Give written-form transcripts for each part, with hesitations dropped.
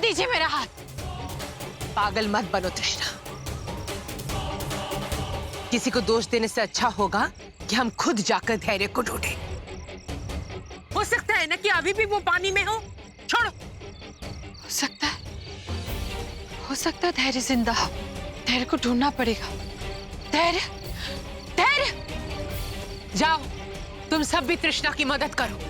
लीजिए मेरा हाथ। पागल मत बनो तृष्णा। किसी को दोष देने से अच्छा होगा कि हम खुद जाकर धैर्य को ढूंढें। हो सकता है ना कि अभी भी वो पानी में हो। छोड़ो। हो सकता है धैर्य जिंदा हो। धैर्य को ढूंढना पड़ेगा। धैर्य, धैर्य, जाओ तुम सब भी तृष्णा की मदद करो।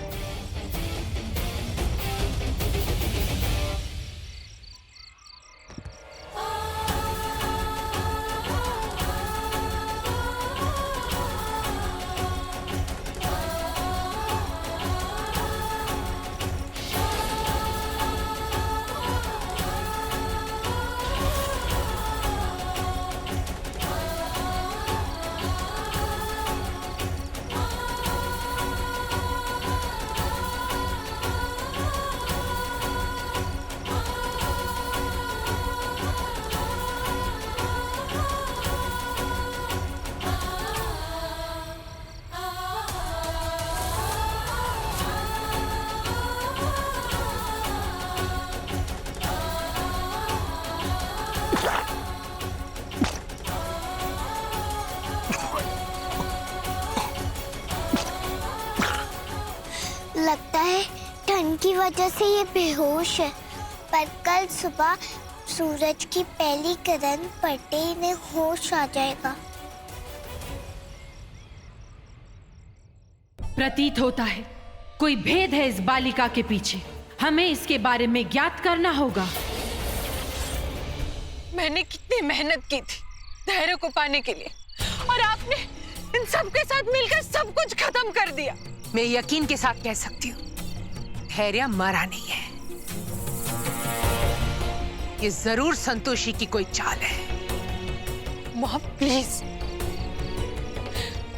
लगता है ठंड की वजह से ये बेहोश है, पर कल सुबह सूरज की पहली किरण पड़ते ही इन्हें होश आ जाएगा। प्रतीत होता है कोई भेद है इस बालिका के पीछे। हमें इसके बारे में ज्ञात करना होगा। मैंने कितनी मेहनत की थी धैर्य को पाने के लिए, और आपने इन सब के साथ मिलकर सब कुछ खत्म कर दिया। मैं यकीन के साथ कह सकती हूँ धैर्य मरा नहीं है। ये जरूर संतोषी की कोई चाल है। माँ प्लीज,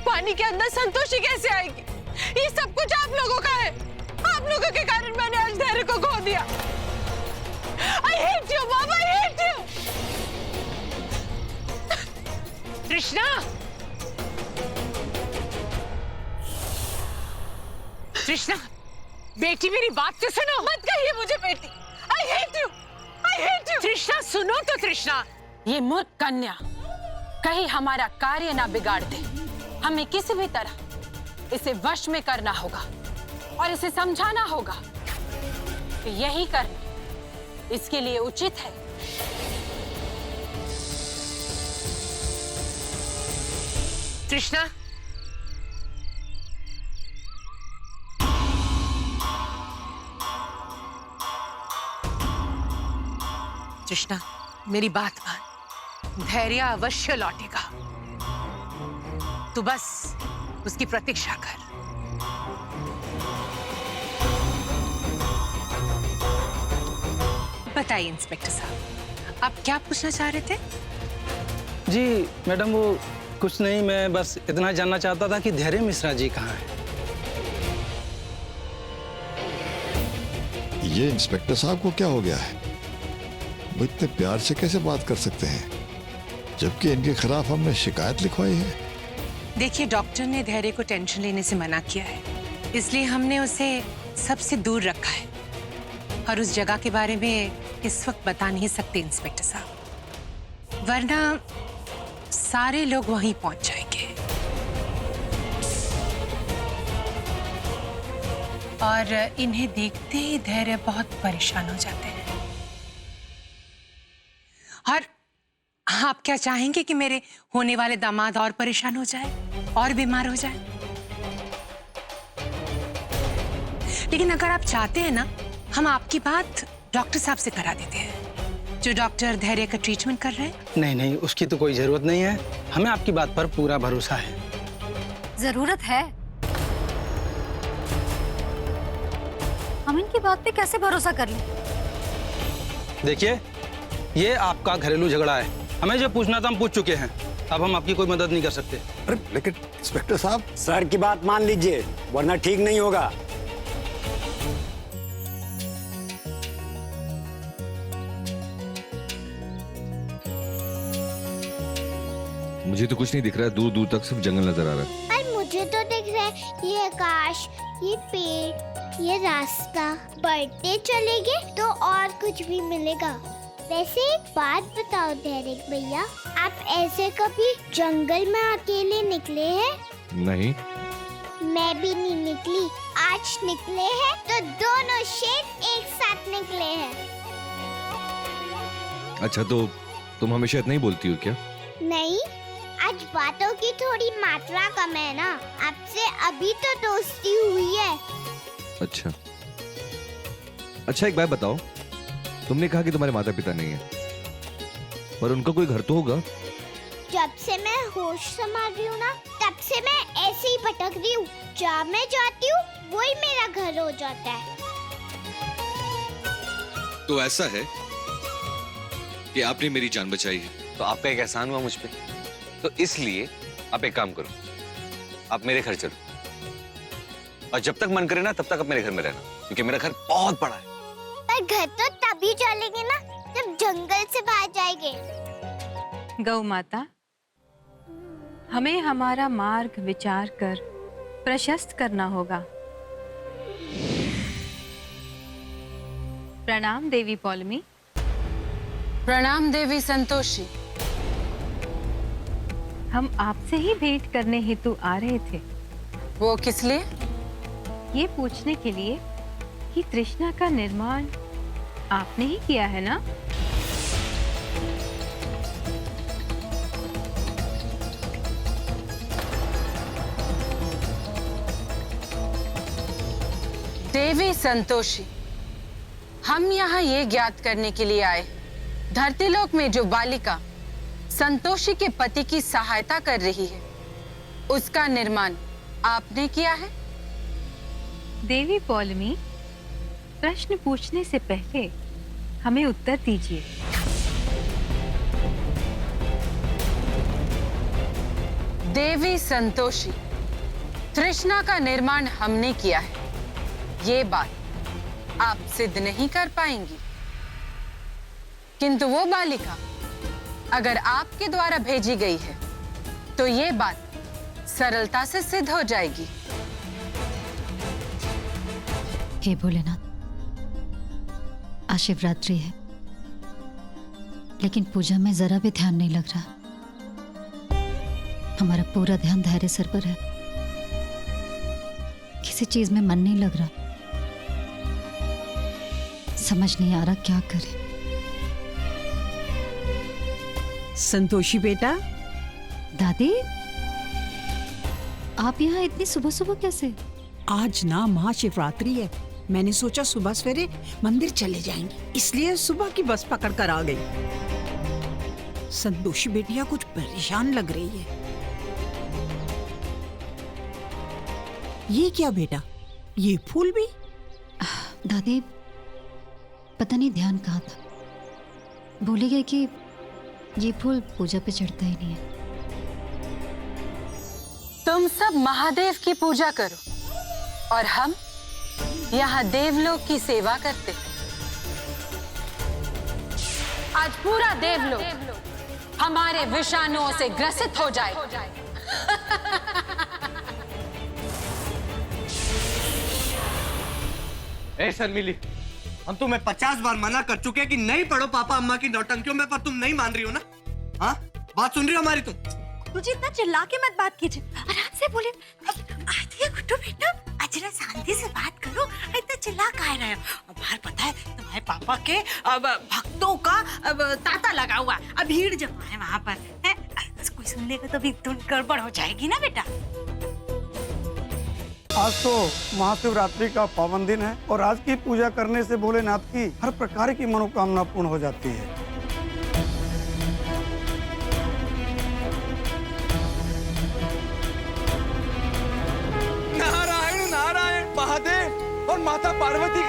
पानी के अंदर संतोषी कैसे आएगी? ये सब कुछ आप लोगों का है। आप लोगों के कारण मैंने आज धैर्य को खो दिया। I hate you, Mom, I hate you। तृष्णा, तृष्णा, बेटी मेरी बात तो सुनो। मत कहिए मुझे बेटी। I hate you, I hate you। तृष्णा सुनो तो तृष्णा। ये मूर्ख कन्या कहीं हमारा कार्य ना बिगाड़ दे। हमें किसी भी तरह इसे वश में करना होगा और इसे समझाना होगा कि यही करना इसके लिए उचित है। तृष्णा, तृष्णा मेरी बात मान। धैर्य अवश्य लौटेगा। तू बस उसकी प्रतीक्षा कर। बताइए इंस्पेक्टर साहब, आप क्या पूछना चाह रहे थे? जी मैडम, वो कुछ नहीं, मैं बस इतना जानना चाहता था कि धैर्य मिश्रा जी कहाँ हैं? ये इंस्पेक्टर साहब को क्या हो गया है? वो इतने प्यार से कैसे बात कर सकते हैं, जबकि इनके खिलाफ हमने शिकायत लिखवाई है। देखिए, डॉक्टर ने धैर्य को टेंशन लेने से मना किया है, इसलिए हमने उसे सबसे दूर रखा है। और उस जगह के बारे में इस वक्त बता नहीं सकते इंस्पेक्टर साहब, वरना सारे लोग वहीं पहुंच जाएंगे और इन्हें देखते ही धैर्य बहुत परेशान हो जाते हैं। और आप क्या चाहेंगे कि मेरे होने वाले दामाद और परेशान हो जाए और बीमार हो जाए? लेकिन अगर आप चाहते हैं ना, हम आपकी बात डॉक्टर साहब से करा देते हैं, जो डॉक्टर धैर्य का ट्रीटमेंट कर रहे हैं। नहीं नहीं, उसकी तो कोई जरूरत नहीं है। हमें आपकी बात पर पूरा भरोसा है। जरूरत है? हम इनकी बात पे कैसे भरोसा कर लें? देखिए, ये आपका घरेलू झगड़ा है। हमें जो पूछना था हम पूछ चुके हैं। अब हम आपकी कोई मदद नहीं कर सकते। अरे लेकिन इंस्पेक्टर साहब, सर की बात मान लीजिए, वरना ठीक नहीं होगा। मुझे तो कुछ नहीं दिख रहा है, दूर दूर तक सिर्फ जंगल नजर आ रहा है। और मुझे तो दिख रहा है ये आकाश, ये पेड़, ये रास्ता बढ़ते चलेंगे तो और कुछ भी मिलेगा। वैसे एक बात बताओ डेरेक भैया, आप ऐसे कभी जंगल में अकेले निकले हैं? नहीं। मैं भी नहीं निकली। आज निकले हैं तो दोनों शेर एक साथ निकले हैं। अच्छा, तो तुम हमेशा इतना ही बोलती हो क्या? नहीं, आज बातों की थोड़ी मात्रा कम है ना। आपसे अभी तो दोस्ती हुई है। अच्छा, एक बात बताओ, तुमने कहा कि तुम्हारे माता पिता नहीं है, पर उनका कोई घर तो होगा? जब से मैं होश संभाल रही हूँ ना, तब से मैं ऐसे ही भटक रही हूँ। जहाँ मैं जाती हूँ वही मेरा घर हो जाता है। तो ऐसा है कि आपने मेरी जान बचाई है, तो आपका एक एहसान हुआ मुझ पे, तो इसलिए आप एक काम करो, आप मेरे घर चलो और जब तक मन करे ना तब तक आप मेरे घर में रहना, क्योंकि मेरा घर बहुत बड़ा है। पर घर तो तभी चलेंगे ना जब जंगल से बाहर जाएंगे। गौ माता, हमें हमारा मार्ग विचार कर प्रशस्त करना होगा। प्रणाम देवी पौलमी। प्रणाम देवी संतोषी। हम आपसे ही भेंट करने हेतु आ रहे थे। वो किस लिए? ये पूछने के लिए कि तृष्णा का निर्माण आपने ही किया है ना? देवी संतोषी, हम यहाँ ये ज्ञात करने के लिए आए, धरतीलोक में जो बालिका संतोषी के पति की सहायता कर रही है, उसका निर्माण आपने किया है? देवी पौलमी, प्रश्न पूछने से पहले हमें उत्तर दीजिए। देवी संतोषी, तृष्णा का निर्माण हमने किया है, ये बात आप सिद्ध नहीं कर पाएंगी। किंतु वो बालिका अगर आपके द्वारा भेजी गई है तो ये बात सरलता से सिद्ध हो जाएगी। हे भोलेनाथ, आज शिवरात्रि है, लेकिन पूजा में जरा भी ध्यान नहीं लग रहा। हमारा पूरा ध्यान धैर्य सर पर है, किसी चीज में मन नहीं लग रहा। समझ नहीं आ रहा क्या करें। संतोषी बेटा। दादी, आप यहाँ इतनी सुबह सुबह कैसे? आज ना महाशिवरात्रि है, मैंने सोचा सुबह सवेरे मंदिर चले जाएंगे, इसलिए सुबह की बस पकड़ कर आ गई। संतोषी बेटिया कुछ परेशान लग रही है। ये क्या बेटा, ये फूल भी? दादी, पता नहीं ध्यान कहाँ था, भूल गए कि ये फूल पूजा पे चढ़ता ही नहीं है। तुम सब महादेव की पूजा करो और हम यहाँ देवलोक की सेवा करते हैं। आज पूरा देवलोक हमारे विषाणुओं से ग्रसित हो जाए। ए शर्मिली, हम तुम्हें 50 बार मना कर चुके हैं कि नहीं पढ़ो पापा अम्मा की नौटंकियों में, पर तुम नहीं मान रही हो ना? हाँ, बात सुन रही हो हमारी तुम? मुझे इतना चिल्ला के मत बात कीजिए, आराम से बोले। आइए गुड्डू बेटा, जरा शांति से बात करो, इतना चिल्ला काहे रहे हो? बाहर पता है तुम्हारे पापा के अब भक्तों का अब तांता लगा हुआ, अब भीड़ जमा है वहाँ पर है? कोई सुन लेगा तो भी तो गड़बड़ हो जाएगी ना बेटा। आज तो महाशिवरात्रि का पावन दिन है और आज की पूजा करने से भोलेनाथ की हर प्रकार की मनोकामना पूर्ण हो जाती है। नारायण नारायण, महादेव और माता पार्वती